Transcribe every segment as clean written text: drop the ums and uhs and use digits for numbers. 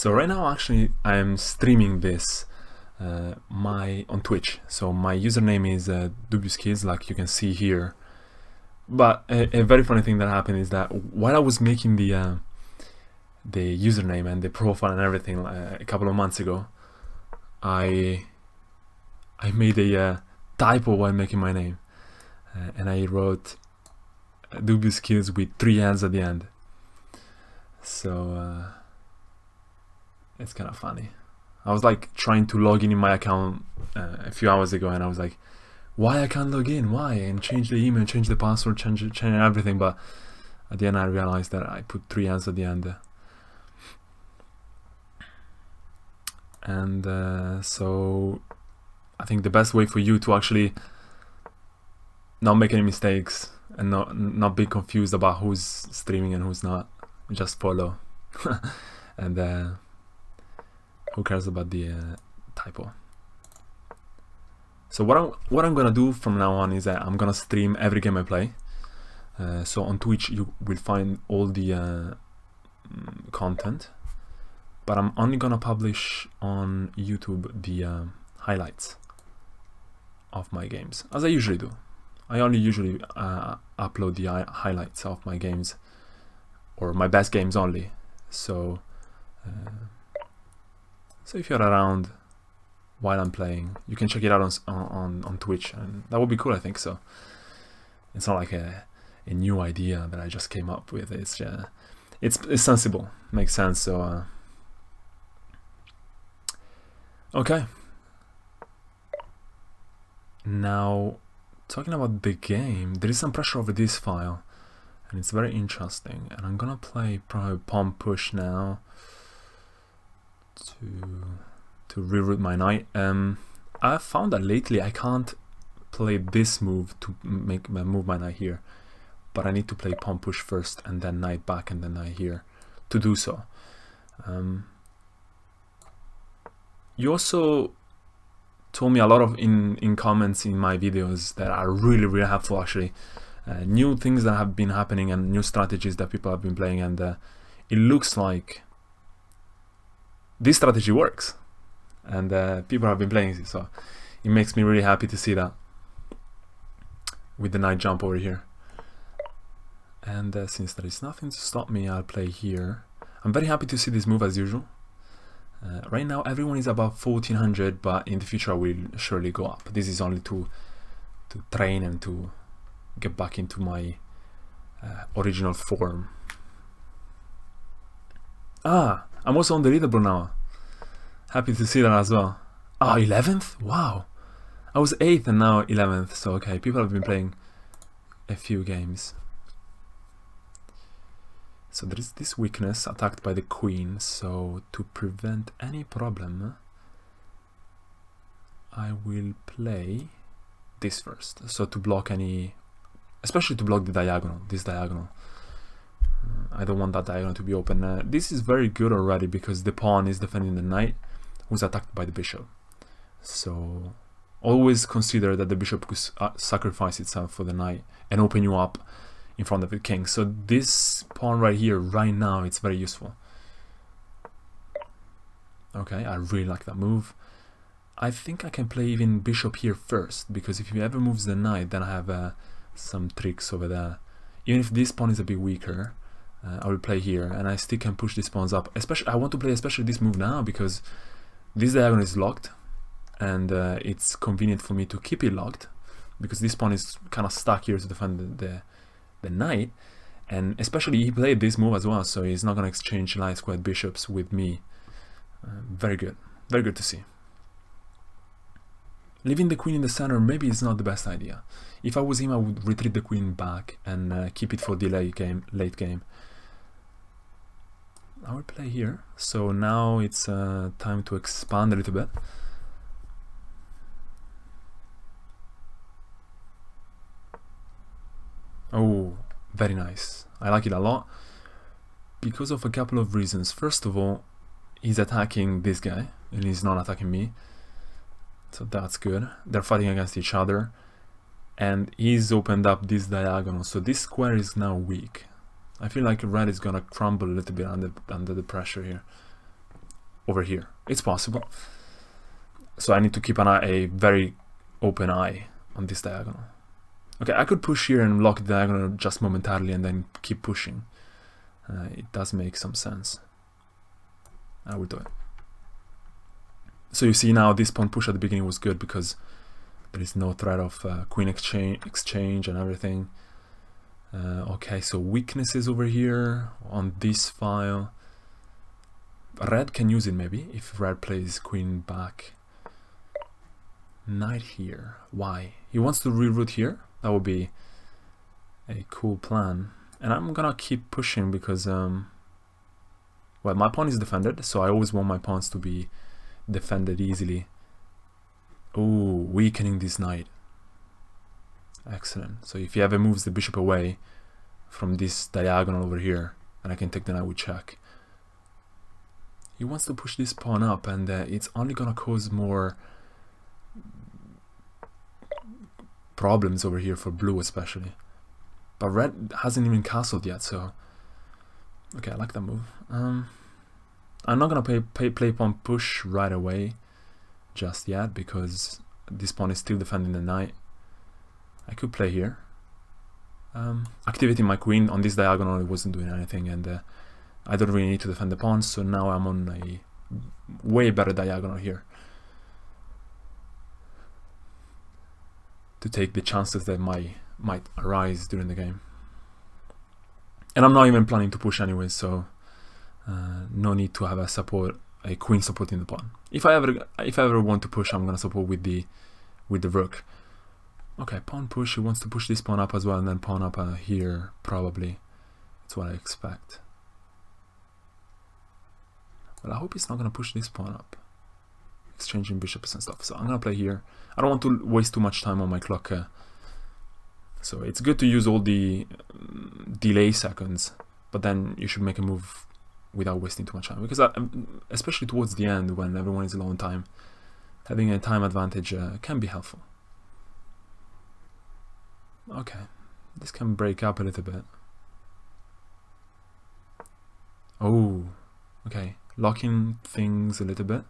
So right now actually I am streaming this on Twitch. So my username is Dubious Kids, like you can see here. But a very funny thing that happened is that while I was making the username and the profile and everything a couple of months ago, I made a typo while making my name, and I wrote Dubious Kids with 3 N's at the end. So it's kind of funny. I was like trying to log in my account a few hours ago, and I was like, why I can't log in? Why? And change the email, change the password, change everything. But at the end I realized that I put 3 N's at the end. And so I think the best way for you to actually not make any mistakes and not be confused about who's streaming and who's not, just follow. And who cares about the typo? So what I'm gonna do from now on is that I'm gonna stream every game I play. So on Twitch you will find all the content, but I'm only gonna publish on YouTube the highlights of my games, as I usually do. I only usually upload the highlights of my games, or my best games only. So so if you're around while I'm playing, you can check it out on Twitch, and that would be cool, I think. So it's not like a new idea that I just came up with. It's sensible, makes sense. So okay, now talking about the game, there is some pressure over this file, and it's very interesting, and I'm gonna play probably palm push now to reroute my knight. I found that lately I can't play this move to move my knight here, but I need to play pawn push first and then knight back and then knight here to do so. You also told me a lot of in comments in my videos that are really helpful, actually. New things that have been happening and new strategies that people have been playing, and it looks like this strategy works, and people have been playing it, so it makes me really happy to see that with the knight jump over here. And since there is nothing to stop me, I'll play here. I'm very happy to see this move as usual. Right now everyone is above 1400, but in the future I will surely go up. This is only to train and to get back into my original form. I'm also on the leaderboard now. Happy to see that as well. 11th? Wow. I was 8th and now 11th. So okay, people have been playing a few games. So there is this weakness, attacked by the queen. So to prevent any problem, I will play this first. So to block any, especially to block the diagonal, this diagonal. I don't want that diagonal to be open. This is very good already because the pawn is defending the knight who's attacked by the bishop. So always consider that the bishop could sacrifice itself for the knight and open you up in front of the king. So this pawn right here, right now, it's very useful. Okay, I really like that move. I think I can play even bishop here first, because if he ever moves the knight, then I have some tricks over there. Even if this pawn is a bit weaker, I will play here, and I still can push these pawns up. Especially, I want to play especially this move now because this diagonal is locked, and it's convenient for me to keep it locked because this pawn is kind of stuck here to defend the knight, and especially he played this move as well, so he's not going to exchange light squared bishops with me. Very good to see. Leaving the queen in the center maybe is not the best idea. If I was him, I would retreat the queen back and keep it for the late game. I will play here. So now it's time to expand a little bit. Oh, very nice. I like it a lot because of a couple of reasons. First of all, he's attacking this guy and he's not attacking me. So that's good. They're fighting against each other, and he's opened up this diagonal. So this square is now weak. I feel like red is gonna crumble a little bit under the pressure here. over here. It's possible. So I need to keep a very open eye on this diagonal. Okay, I could push here and lock the diagonal just momentarily and then keep pushing. It does make some sense. I will do it. So you see now this pawn push at the beginning was good because there is no threat of queen exchange and everything. Okay, so weaknesses over here on this file. Red can use it maybe if red plays queen back. Knight here. Why? He wants to reroute here. That would be a cool plan. And I'm gonna keep pushing because well, my pawn is defended, so I always want my pawns to be defended easily. Oh, weakening this knight. Excellent. So if he ever moves the bishop away from this diagonal over here, and I can take the knight with check. He wants to push this pawn up, and it's only gonna cause more problems over here for blue especially. But red hasn't even castled yet, so okay, I like that move. I'm not gonna play pawn push right away just yet because this pawn is still defending the knight. I could play here. Activating my queen on this diagonal, it wasn't doing anything, and I don't really need to defend the pawn, so now I'm on a way better diagonal here to take the chances that might arise during the game. And I'm not even planning to push anyway, so no need to have a queen supporting the pawn. If I ever want to push, I'm gonna support with the rook. Okay, pawn push. He wants to push this pawn up as well, and then pawn up here probably. That's what I expect. Well, I hope he's not gonna push this pawn up, exchanging bishops and stuff. So I'm gonna play here. I don't want to waste too much time on my clock. So it's good to use all the delay seconds, but then you should make a move without wasting too much time, because especially towards the end when everyone is low on time, having a time advantage can be helpful. Okay, this can break up a little bit. Oh, okay, locking things a little bit.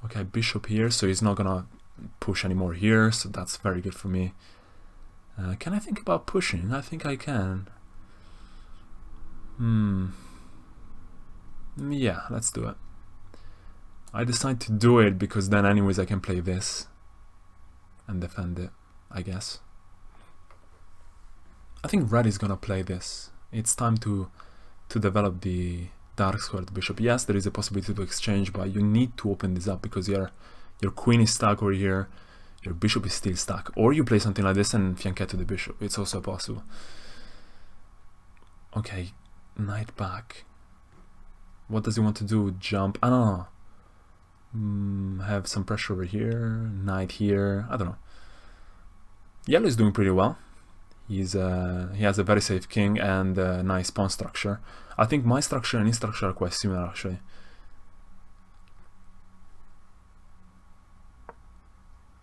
Okay, bishop here, so he's not gonna push anymore here, so that's very good for me. Can I think about pushing? I think I can. Yeah, let's do it. I decide to do it because then anyways I can play this and defend it, I guess. I think red is gonna play this. It's time to develop the dark squared bishop. Yes, there is a possibility to exchange, but you need to open this up because your queen is stuck over here, your bishop is still stuck. Or you play something like this and fianchetto the bishop. It's also possible. Okay, knight back. What does he want to do? Jump? I don't know. Have some pressure over here. Knight here. I don't know. Yellow is doing pretty well. He has a very safe king and a nice pawn structure. I think my structure and his structure are quite similar actually.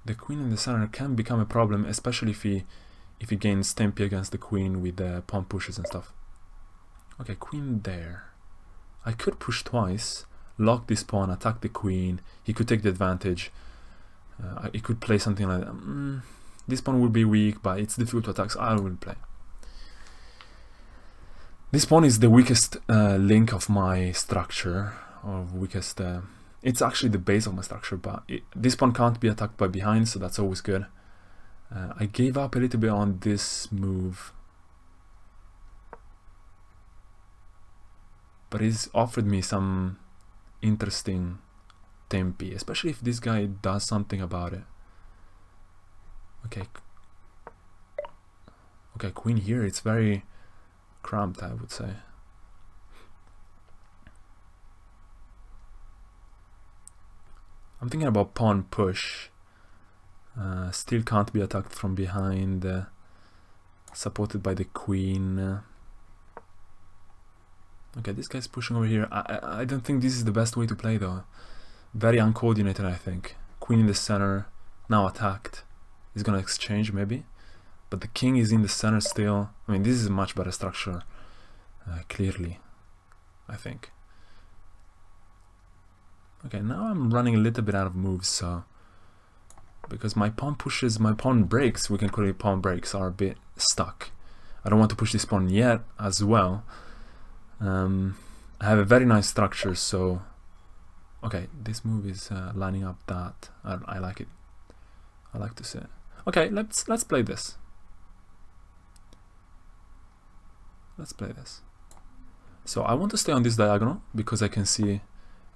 The queen in the center can become a problem, especially if he gains tempi against the queen with the pawn pushes and stuff. Okay, queen there. I could push twice, lock this pawn, attack the queen. He could take the advantage. He could play something like that. This pawn will be weak, but it's difficult to attack, so I will play. This pawn is the weakest link of my structure, or weakest... it's actually the base of my structure, but this pawn can't be attacked by behind, so that's always good. I gave up a little bit on this move, but he's offered me some interesting tempi, especially if this guy does something about it. Okay, queen here, it's very cramped, I would say. I'm thinking about pawn push. Still can't be attacked from behind, supported by the queen. Okay, this guy's pushing over here. I don't think this is the best way to play though. Very uncoordinated, I think. Queen in the center, now attacked. He's gonna exchange maybe, but the king is in the center still. I mean, this is a much better structure, clearly, I think. Okay, now I'm running a little bit out of moves, so because my pawn pushes, my pawn breaks, we can call it pawn breaks, are a bit stuck. I don't want to push this pawn yet as well. I have a very nice structure, so okay, this move is lining up that. I like it. I like to see it. Okay, let's play this. Let's play this. So I want to stay on this diagonal because I can see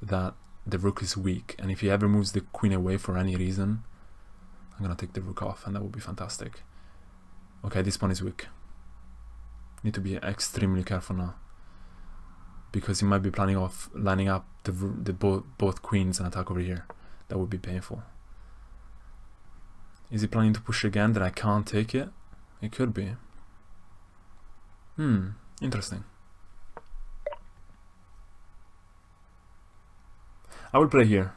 that the rook is weak, and if he ever moves the queen away for any reason, I'm gonna take the rook off, and that would be fantastic. Okay, this pawn is weak. Need to be extremely careful now, because he might be planning off lining up the both queens and attack over here. That would be painful. Is he planning to push again that I can't take it? It could be. Interesting. I will play here.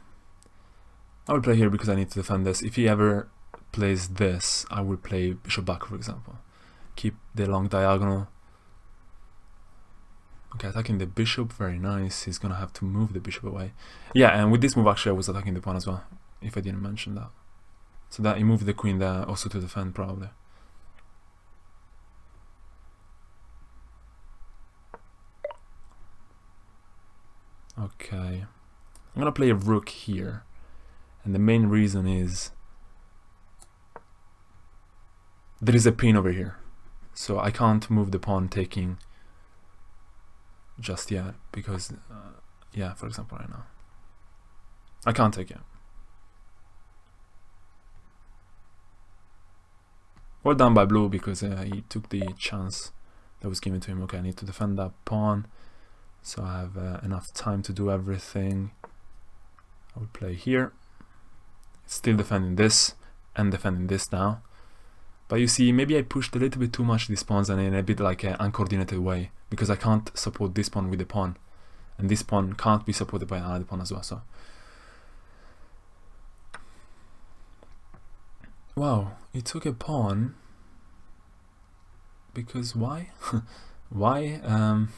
I will play here because I need to defend this. If he ever plays this, I will play bishop back, for example. Keep the long diagonal. Okay, attacking the bishop, very nice. He's gonna have to move the bishop away. Yeah, and with this move actually I was attacking the pawn as well, if I didn't mention that. So that he moved the queen there also to defend, probably. Okay. I'm gonna play a rook here, and the main reason is there is a pin over here, so I can't move the pawn taking just yet because yeah, for example, right now I can't take it. Well done by blue, because he took the chance that was given to him. Okay, I need to defend that pawn, so I have enough time to do everything. I will play here, still defending this and defending this now. But you see, maybe I pushed a little bit too much these pawns, and in a bit like an uncoordinated way, because I can't support this pawn with the pawn, and this pawn can't be supported by another pawn as well. So wow, he took a pawn, because why? Why?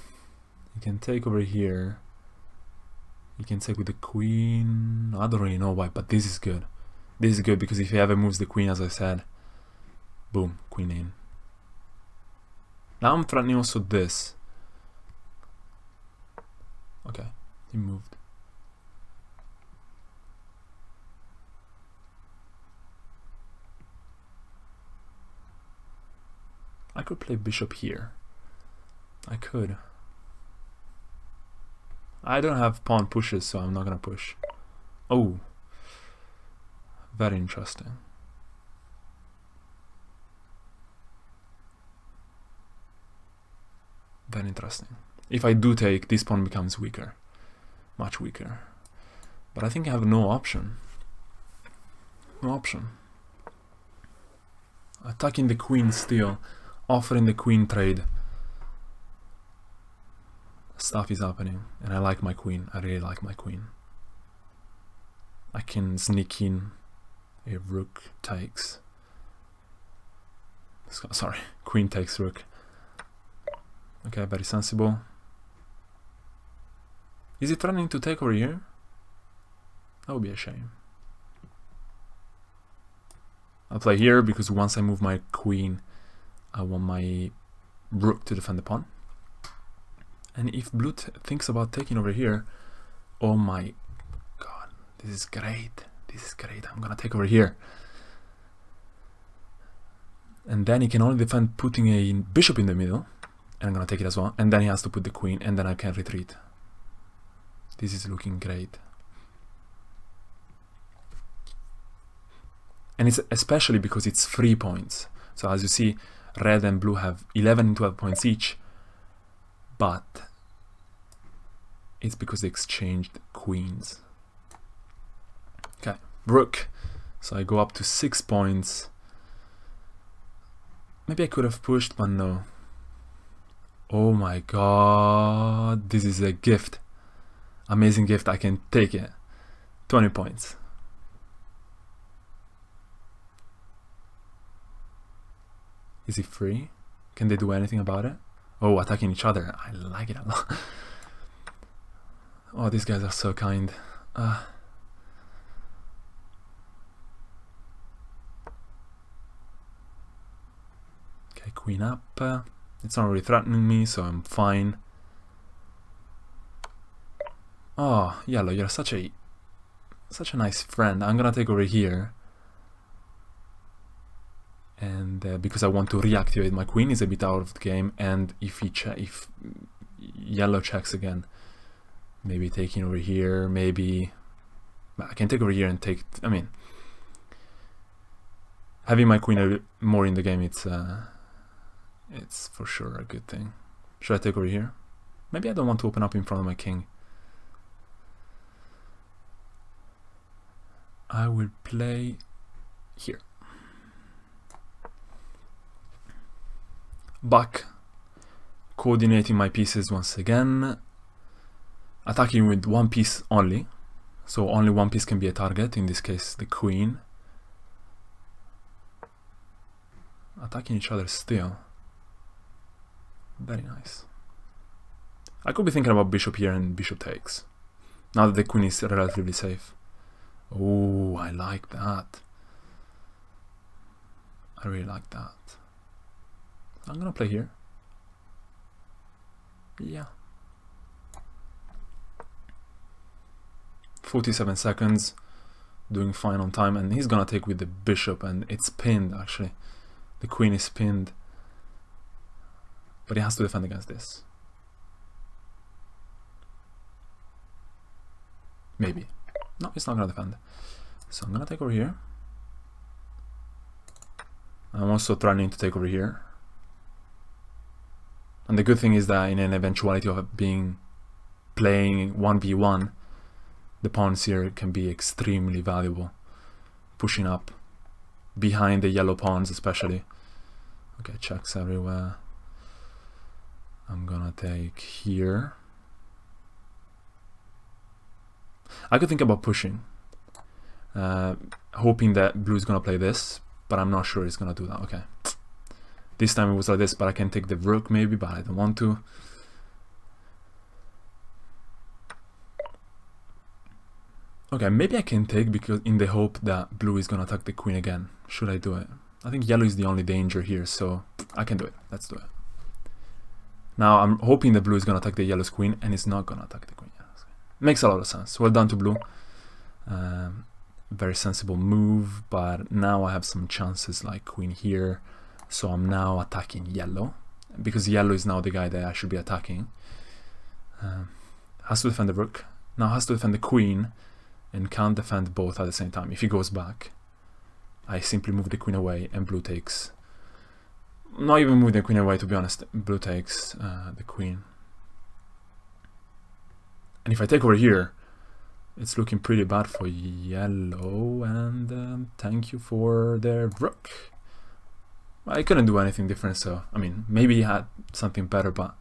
He can take over here. He can take with the queen. I don't really know why, but this is good. This is good because if he ever moves the queen, as I said, boom, queen in. Now I'm threatening also this. Okay, he moved. I could play bishop here. I could. I don't have pawn pushes, so I'm not gonna push. Oh, very interesting. Very interesting. If I do take, this pawn becomes weaker, much weaker. But I think I have no option. No option. Attacking the queen still, offering the queen trade. Stuff is happening, and I like my queen. I really like my queen. I can sneak in a rook takes. Sorry, queen takes rook. Okay, very sensible. Is he threatening to take over here? That would be a shame. I'll play here because once I move my queen, I want my rook to defend the pawn. And if blue thinks about taking over here, oh my god, this is great. This is great. I'm gonna take over here. And then he can only defend putting a bishop in the middle. And I'm gonna take it as well. And then he has to put the queen, and then I can retreat. This is looking great. And it's especially because it's 3 points. So as you see, red and blue have 11 and 12 points each. But it's because they exchanged queens. Okay, rook. So I go up to 6 points. Maybe I could have pushed, but no. Oh my god, this is a gift. Amazing gift, I can take it. 20 points. Is he free? Can they do anything about it? Oh, attacking each other. I like it a lot. Oh, these guys are so kind. Okay, queen up. It's not really threatening me, so I'm fine. Oh, yellow, you're such a nice friend. I'm gonna take over here. And because I want to reactivate my queen, is a bit out of the game. And if yellow checks again, maybe taking over here, maybe I can take over here and take. I mean, having my queen more in the game, it's for sure a good thing. Should I take over here? Maybe I don't want to open up in front of my king. I will play here. Back, coordinating my pieces once again, attacking with one piece only, so only one piece can be a target, in this case the queen. Attacking each other still. Very nice. I could be thinking about bishop here and bishop takes, now that the queen is relatively safe. Oh, I like that. I really like that. I'm gonna play here. Yeah. 47 seconds, doing fine on time, and he's gonna take with the bishop, and it's pinned actually. The queen is pinned, but he has to defend against this. Maybe. No, it's not gonna defend. So I'm gonna take over here. I'm also trying to take over here. And the good thing is that in an eventuality of playing 1v1, the pawns here can be extremely valuable. Pushing up behind the yellow pawns especially. Okay, checks everywhere. I'm gonna take here. I could think about pushing, hoping that blue is gonna play this, but I'm not sure he's gonna do that. Okay. This time it was like this, but I can take the rook maybe, but I don't want to. Okay, maybe I can take, because in the hope that blue is gonna attack the queen again. Should I do it? I think yellow is the only danger here, so I can do it. Let's do it. Now I'm hoping that blue is gonna attack the yellow's queen, and it's not gonna attack the queen. Makes a lot of sense. Well done to blue. Very sensible move, but now I have some chances like queen here. So I'm now attacking yellow, because yellow is now the guy that I should be attacking. Has to defend the rook. Now has to defend the queen, and can't defend both at the same time. If he goes back, I simply move the queen away, and blue takes. Not even move the queen away, to be honest. Blue takes the queen. And if I take over here, it's looking pretty bad for yellow, and thank you for the rook. I couldn't do anything different, so I mean, maybe he had something better, but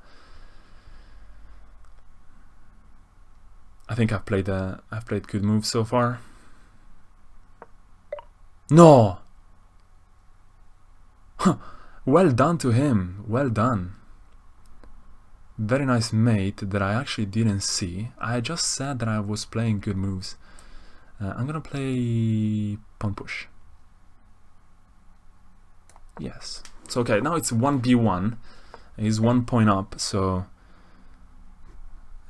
I think I've played good moves so far. No! Well done to him. Well done. Very nice mate that I actually didn't see. I just said that I was playing good moves. I'm gonna play pawn push. Yes. So okay, now it's 1v1. He's 1 point up, so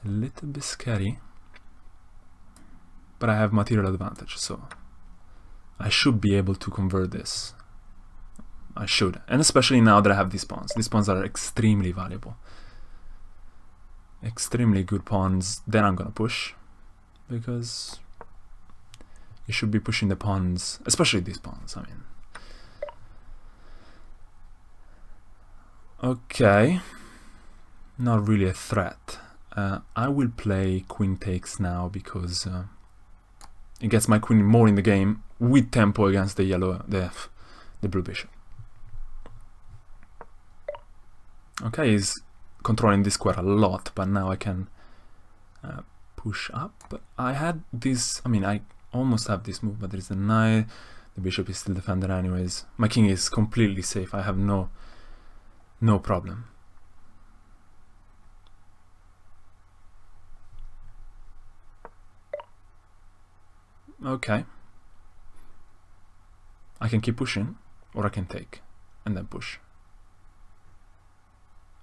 a little bit scary. But I have material advantage, so I should be able to convert this. I should. And especially now that I have these pawns. These pawns are extremely valuable. Extremely good pawns. Then I'm gonna push, because you should be pushing the pawns, especially these pawns. I mean, okay, not really a threat. I will play queen takes now, because it gets my queen more in the game with tempo against the blue bishop. Okay, he's controlling this square a lot, but now I can push up. I had this, I mean, I almost have this move, but there's the knight. The bishop is still defended anyways. My king is completely safe. I have no problem. Okay. I can keep pushing, or I can take and then push.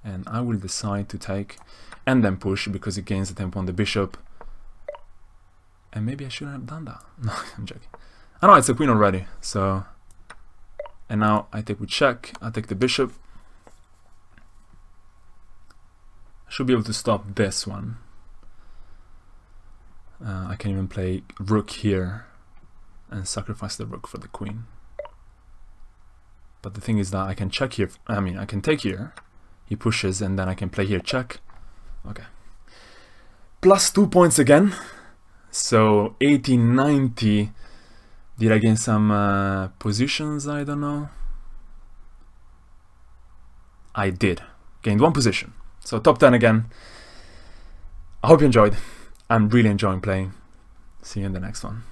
And I will decide to take and then push because it gains the tempo on the bishop. And maybe I shouldn't have done that. No, I'm joking. I know it's a queen already, so... And now I take with check, I take the bishop. I should be able to stop this one. I can even play rook here and sacrifice the rook for the queen. But the thing is that I can check here, I mean I can take here, he pushes, and then I can play here check. Okay. Plus 2 points again. So 80, 90. Did I gain some positions? I don't know. I did. Gained 1 position. So top 10 again. I hope you enjoyed. I'm really enjoying playing. See you in the next one.